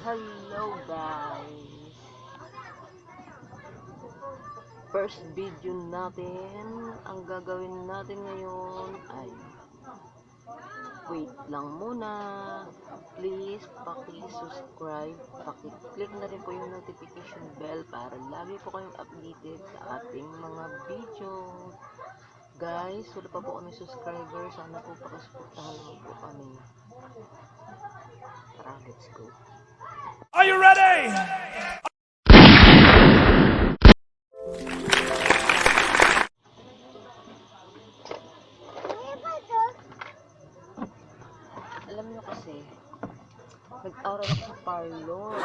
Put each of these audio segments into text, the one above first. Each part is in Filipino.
Hello guys! First video natin, ang gagawin natin ngayon ay wait lang muna. Please, paki-subscribe, paki-click na rin po yung notification bell para lagi po kayong updated sa ating mga video. Guys, wala pa po kami subscriber. Sana po pakisuportahan naman po kami. Tara, let's go. Are you ready? Alam nyo kasi, nag-aral ako sa parlor.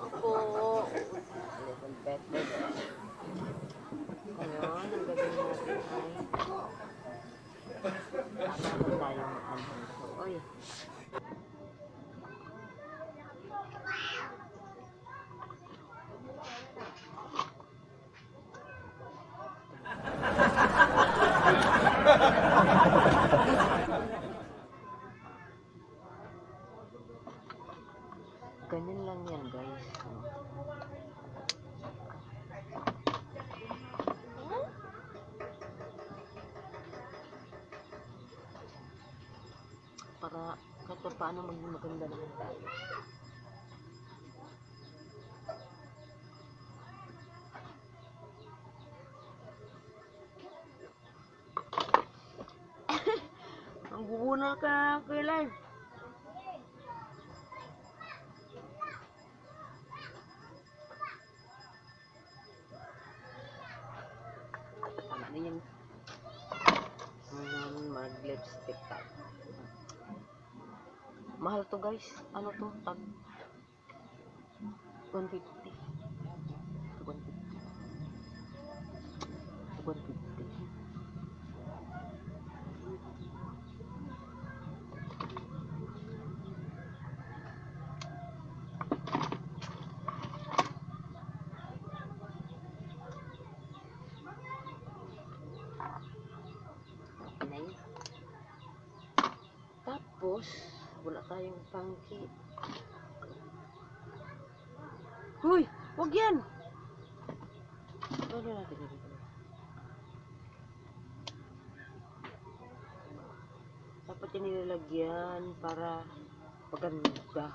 Ako, little better. Ngayon, ang gagawin natin ay tama tayo mag-anong. Oy. Ganyan lang yan guys. Para kahit pa paano maging maganda naman tayo. Ang bubuna ka kailan. Tama na yan. Mag-lipstick tayo. Mahal to guys. Ano to? Tag 150. 150. Tapos, wala tayong pangki. Huy! Huwag yan! Ano natin dito? Dapat yan nilalagyan para maganda.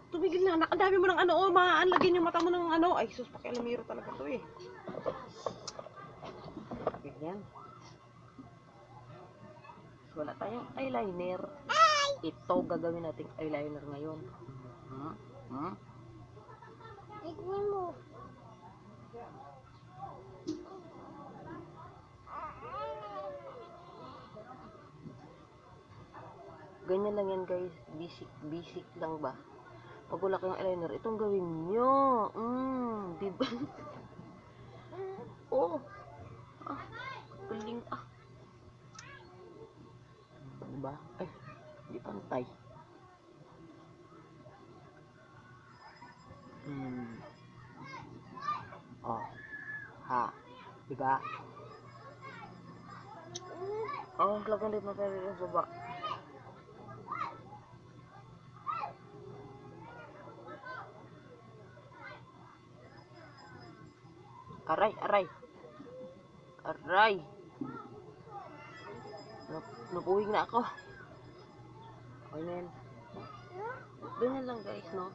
Tumigil na, anak. Ang dami mo ng ano, oh, maanlagyan yung mata mo ng ano. Ay, sus, pakialamiro talaga to eh. Ganyan. Wala tayong eyeliner. Ito, gagawin nating eyeliner ngayon. Tignan mo. Ganyan lang yan guys. Basic lang ba? Pag wala kayong eyeliner, itong gawin nyo. Diba? Oh. Galing Diba? Ay, hindi pantay. Oh. Ha. Diba? Oh, lagan din matali sa baba. Aray, aray. Aray. Napuwing na ako. Okay na yan. Ganyan lang guys, no?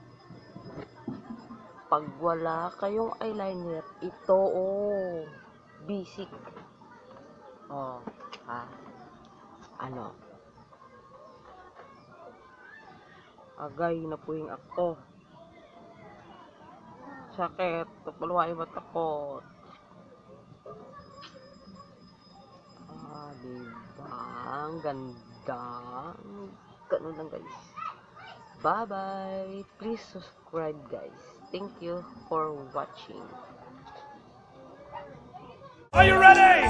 Pag wala kayong eyeliner, ito, oh. Basic. Oh, ha. Ano? Agay, napuwing ako. Sakit. Kapalwain ba't ako? Diba? Ang ganda. hanggang ganun lang guys. Bye bye. Please subscribe guys. Thank you for watching. Are you ready?